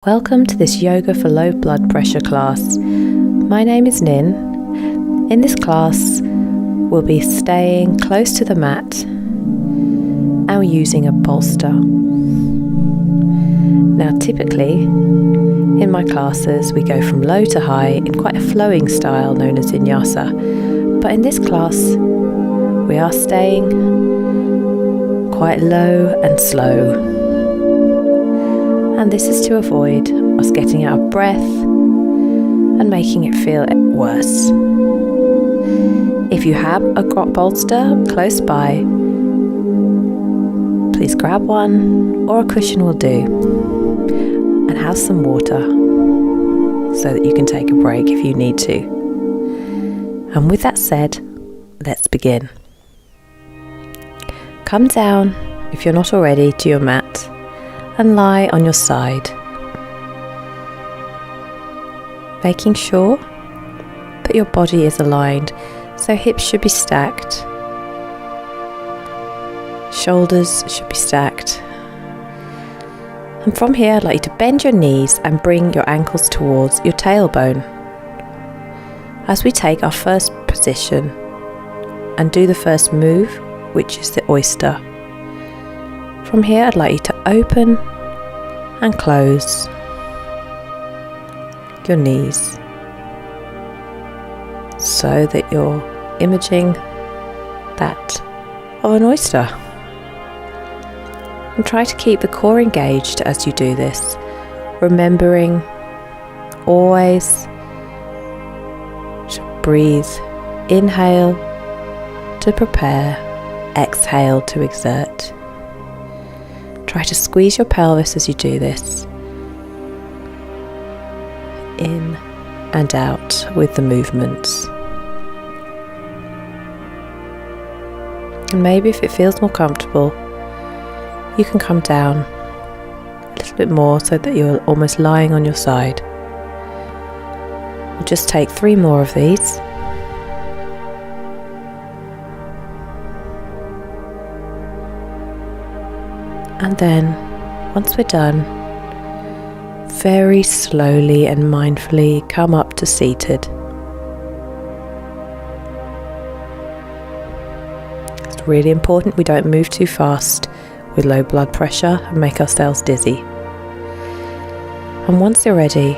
Welcome to this Yoga for Low Blood Pressure class. My name is Nin. In this class, we'll be staying close to the mat and using a bolster. Now, typically, in my classes, we go from low to high in quite a flowing style known as vinyasa. But in this class, we are staying quite low and slow. And this is to avoid us getting out of breath and making it feel worse. If you have a bolster close by, please grab one or a cushion will do, and have some water so that you can take a break if you need to. And with that said, let's begin. Come down, if you're not already, to your mat and lie on your side, making sure that your body is aligned, so hips should be stacked, shoulders should be stacked. And from here, I'd like you to bend your knees and bring your ankles towards your tailbone as we take our first position and do the first move, which is the oyster. From here, I'd like you to open and close your knees so that you're imaging that of an oyster. And try to keep the core engaged as you do this, remembering always to breathe, inhale to prepare, exhale to exert. Try to squeeze your pelvis as you do this, in and out with the movements. And maybe if it feels more comfortable, you can come down a little bit more so that you're almost lying on your side. We'll just take 3 more of these. And then, once we're done, very slowly and mindfully come up to seated. It's really important we don't move too fast with low blood pressure and make ourselves dizzy. And once you're ready,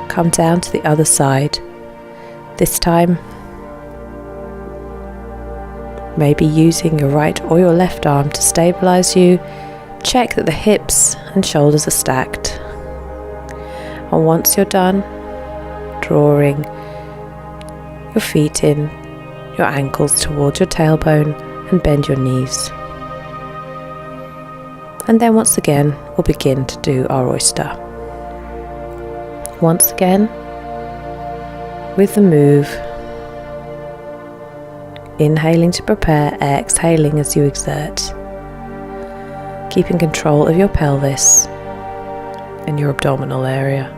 come down to the other side. This time, maybe using your right or your left arm to stabilize you. Check that the hips and shoulders are stacked. And once you're done, drawing your feet in, your ankles towards your tailbone, and bend your knees. And then once again, we'll begin to do our oyster. Once again, with the move, inhaling to prepare, exhaling as you exert. Keeping control of your pelvis and your abdominal area.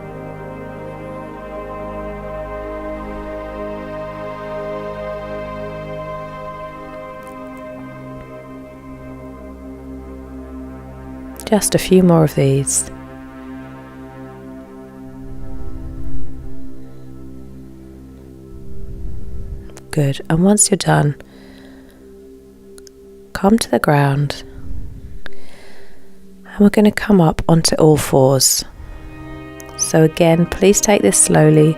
Just a few more of these. Good. And once you're done, come to the ground. And we're going to come up onto all fours. So again, please take this slowly,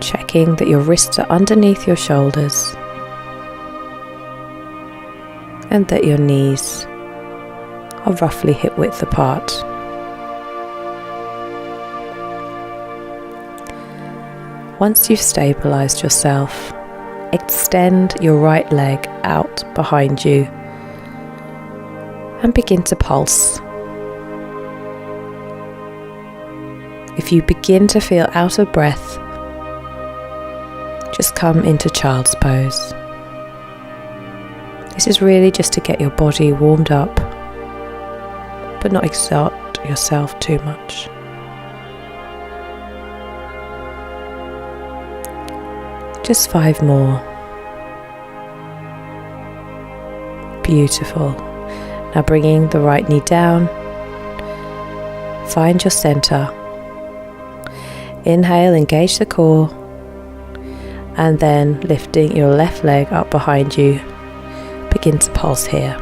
checking that your wrists are underneath your shoulders and that your knees are roughly hip width apart. Once you've stabilized yourself, extend your right leg out behind you and begin to pulse. If you begin to feel out of breath, just come into child's pose. This is really just to get your body warmed up, but not exert yourself too much. Just 5 more. Beautiful. Now bringing the right knee down, find your center. Inhale, engage the core, and then lifting your left leg up behind you, begin to pulse here.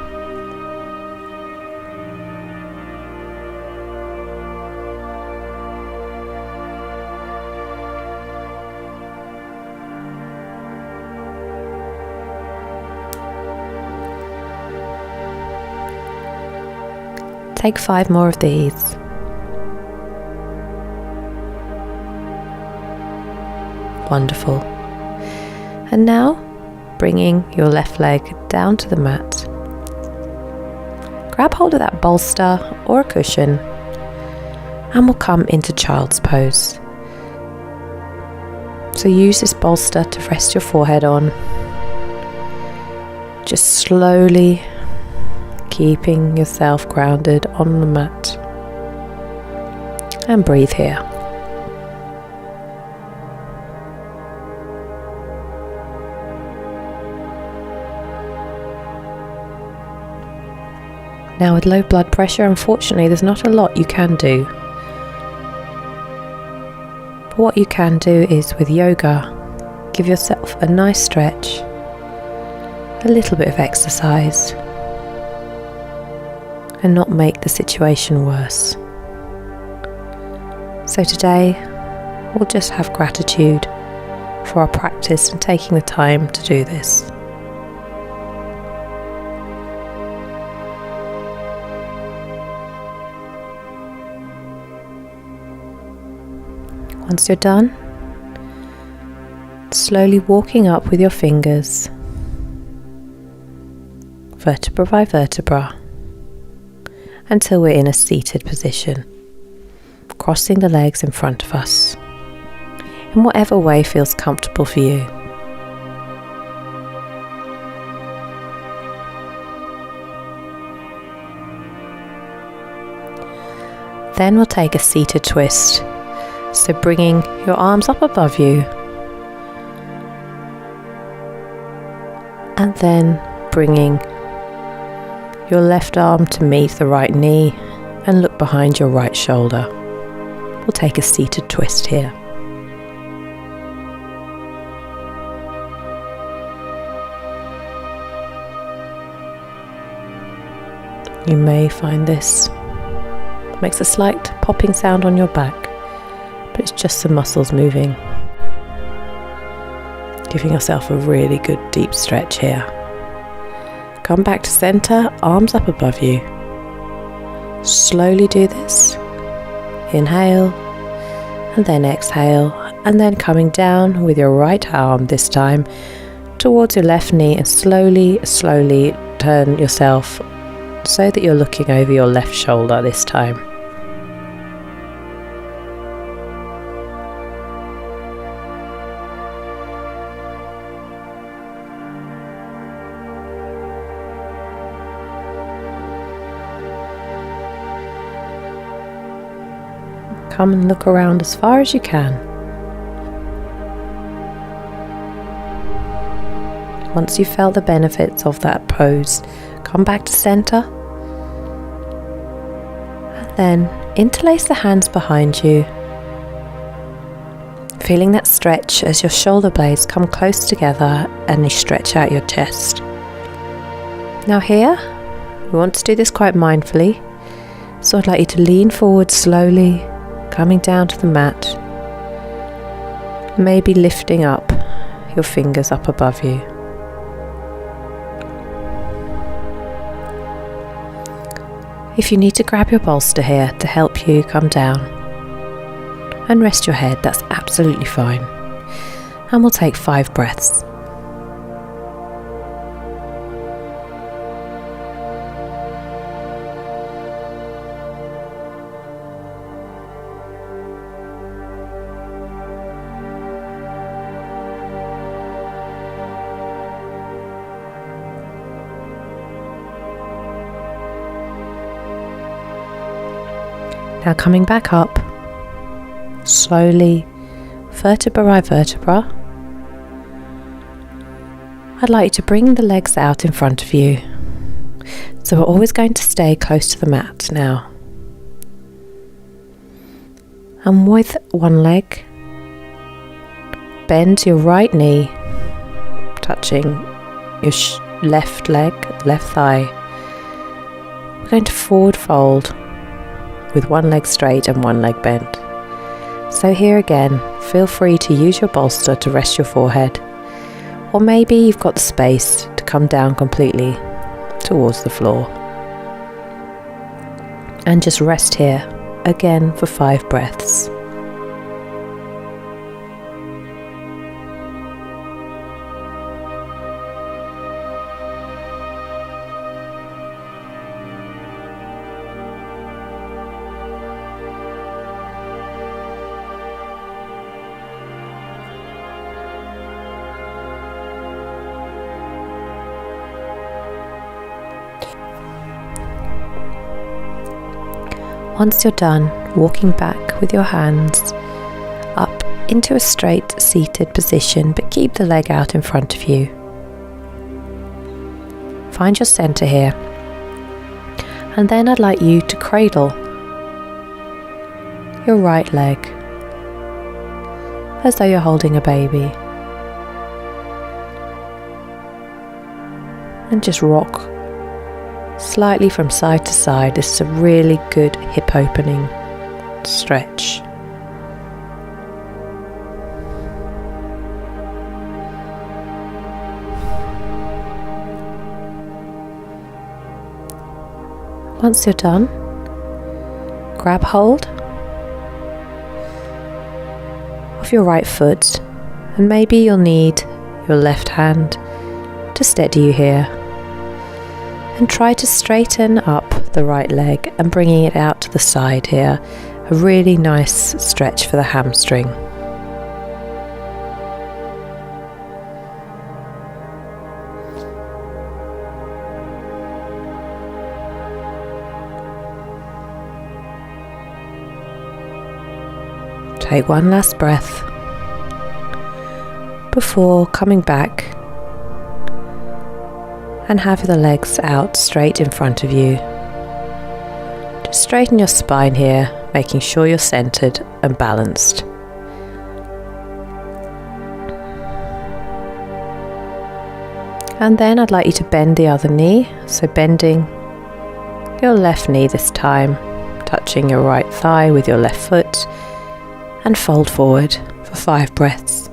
Take 5 more of these. Wonderful. And now, bringing your left leg down to the mat. Grab hold of that bolster or a cushion, and we'll come into child's pose. So use this bolster to rest your forehead on. Just slowly keeping yourself grounded on the mat, and breathe here. Now with low blood pressure, unfortunately there's not a lot you can do. But what you can do is with yoga, give yourself a nice stretch, a little bit of exercise, and not make the situation worse. So today, we'll just have gratitude for our practice and taking the time to do this. Once you're done, slowly walking up with your fingers, vertebra by vertebra, until we're in a seated position, crossing the legs in front of us, in whatever way feels comfortable for you. Then we'll take a seated twist, so bringing your arms up above you, and then bringing your left arm to meet the right knee and look behind your right shoulder. We'll take a seated twist here. You may find this makes a slight popping sound on your back, but it's just the muscles moving. Giving yourself a really good deep stretch here. Come back to center, arms up above you. Slowly do this. Inhale, and then exhale, and then coming down with your right arm this time towards your left knee, and slowly turn yourself so that you're looking over your left shoulder this time. Come and look around as far as you can. Once you've felt the benefits of that pose, come back to center, and then interlace the hands behind you, feeling that stretch as your shoulder blades come close together and you stretch out your chest. Now here, we want to do this quite mindfully, so I'd like you to lean forward slowly, coming down to the mat, maybe lifting up your fingers up above you. If you need to grab your bolster here to help you come down and rest your head, that's absolutely fine. And we'll take 5 breaths. Now coming back up, slowly, vertebra by vertebra. I'd like you to bring the legs out in front of you. So we're always going to stay close to the mat now. And with one leg, bend your right knee, touching your left leg, left thigh. We're going to forward fold with one leg straight and one leg bent. So here again, feel free to use your bolster to rest your forehead, or maybe you've got the space to come down completely towards the floor. And just rest here again for 5 breaths. Once you're done, walking back with your hands up into a straight seated position, but keep the leg out in front of you. Find your center here, and then I'd like you to cradle your right leg as though you're holding a baby, and just rock slightly from side to side. This is a really good hip opening stretch. Once you're done, grab hold of your right foot, and maybe you'll need your left hand to steady you here. And try to straighten up the right leg and bringing it out to the side here. A really nice stretch for the hamstring. Take one last breath before coming back and have the legs out straight in front of you. Just straighten your spine here, making sure you're centered and balanced. And then I'd like you to bend the other knee, so bending your left knee this time, touching your right thigh with your left foot, and fold forward for 5 breaths.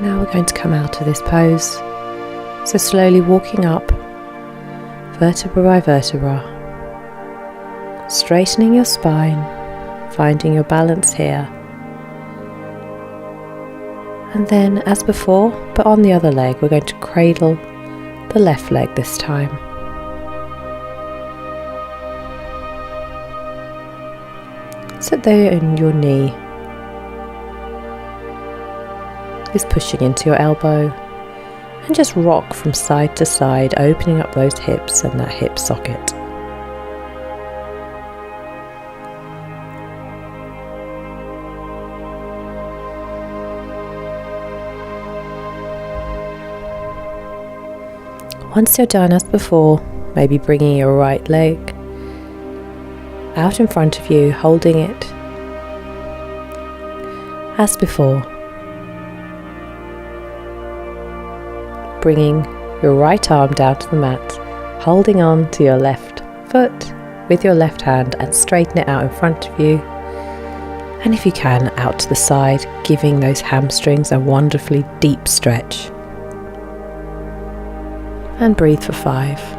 Now we're going to come out of this pose, so slowly walking up, vertebra by vertebra, straightening your spine, finding your balance here, and then as before, but on the other leg, we're going to cradle the left leg this time. Sit there in your knee is pushing into your elbow, and just rock from side to side, opening up those hips and that hip socket. Once you're done as before, maybe bringing your right leg out in front of you, holding it as before. Bringing your right arm down to the mat, holding on to your left foot with your left hand and straighten it out in front of you. And if you can, out to the side, giving those hamstrings a wonderfully deep stretch. And breathe for 5.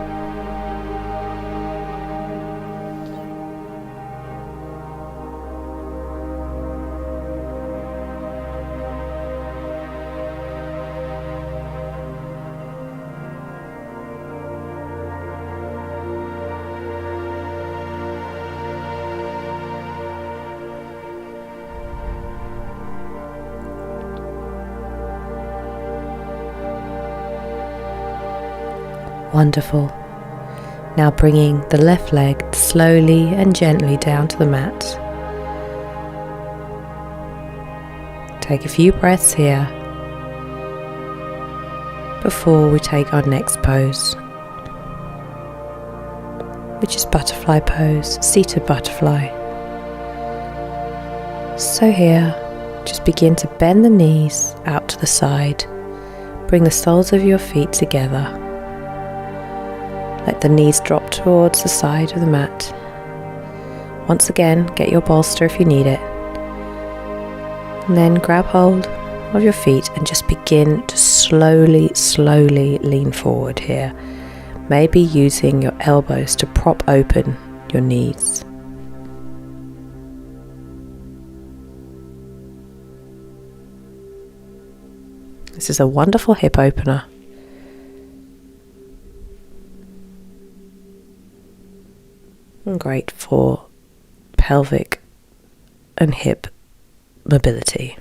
Wonderful. Now bringing the left leg slowly and gently down to the mat. Take a few breaths here before we take our next pose, which is butterfly pose, seated butterfly. So here, just begin to bend the knees out to the side. Bring the soles of your feet together. Let the knees drop towards the side of the mat. Once again, get your bolster if you need it. And then grab hold of your feet and just begin to slowly lean forward here. Maybe using your elbows to prop open your knees. This is a wonderful hip opener. And great for pelvic and hip mobility.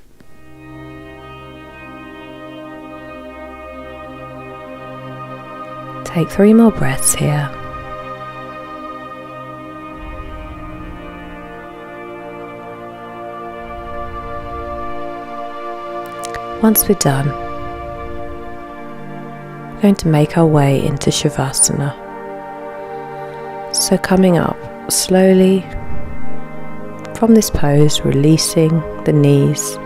Take 3 more breaths here. Once we're done, we're going to make our way into Shavasana. So coming up slowly from this pose, releasing the knees.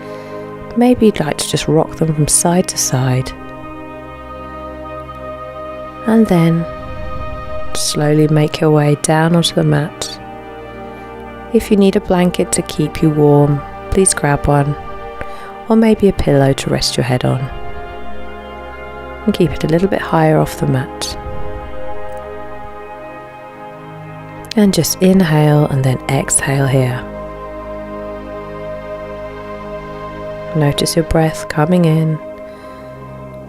Maybe you'd like to just rock them from side to side. And then slowly make your way down onto the mat. If you need a blanket to keep you warm, please grab one, or maybe a pillow to rest your head on. And keep it a little bit higher off the mat. And just inhale and then exhale here. Notice your breath coming in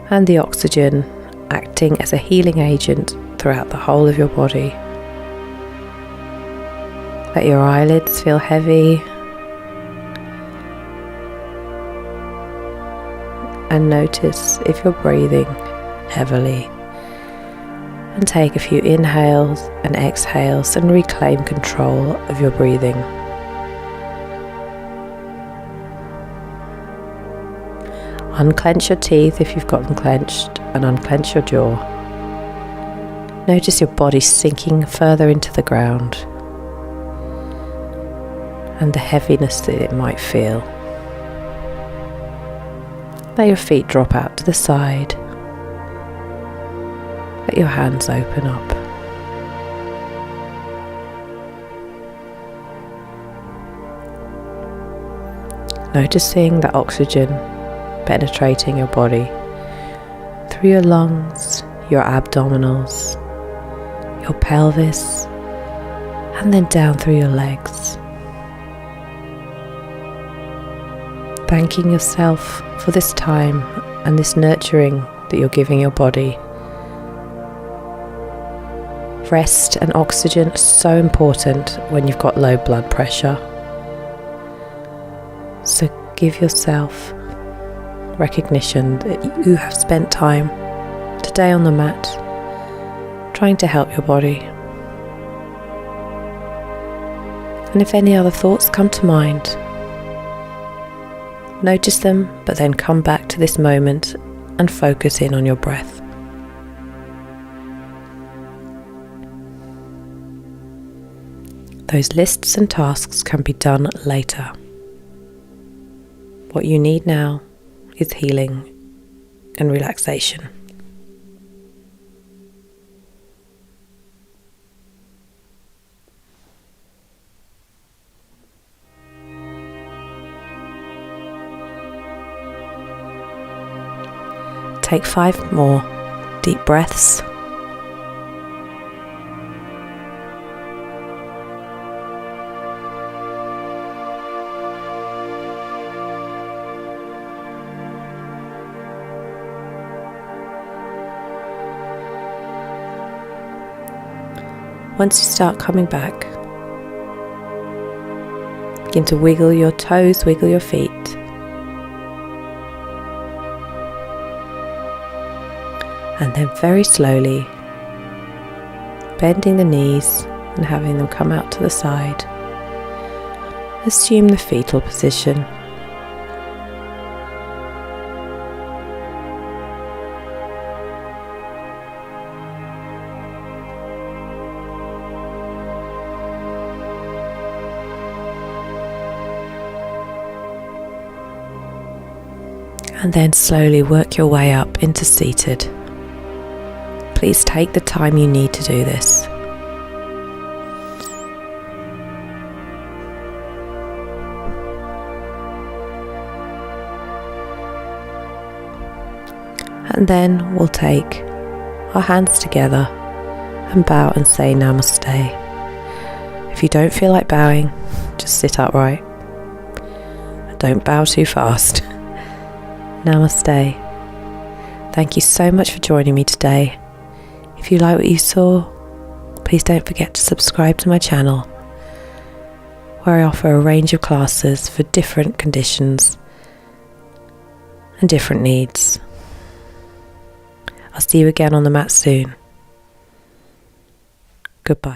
and the oxygen acting as a healing agent throughout the whole of your body. Let your eyelids feel heavy and notice if you're breathing heavily. And take a few inhales and exhales and reclaim control of your breathing. Unclench your teeth if you've got them clenched and unclench your jaw. Notice your body sinking further into the ground and the heaviness that it might feel. Let your feet drop out to the side. Let your hands open up. Noticing the oxygen penetrating your body through your lungs, your abdominals, your pelvis, and then down through your legs. Thanking yourself for this time and this nurturing that you're giving your body. Rest and oxygen are so important when you've got low blood pressure. So give yourself recognition that you have spent time today on the mat trying to help your body. And if any other thoughts come to mind, notice them, but then come back to this moment and focus in on your breath. Those lists and tasks can be done later. What you need now is healing and relaxation. Take 5 more deep breaths. Once you start coming back, begin to wiggle your toes, wiggle your feet. And then very slowly bending the knees and having them come out to the side. Assume the fetal position. And then slowly work your way up into seated. Please take the time you need to do this. And then we'll take our hands together and bow and say namaste. If you don't feel like bowing, just sit upright. Don't bow too fast. Namaste. Thank you so much for joining me today. If you like what you saw, please don't forget to subscribe to my channel, where I offer a range of classes for different conditions and different needs. I'll see you again on the mat soon. Goodbye.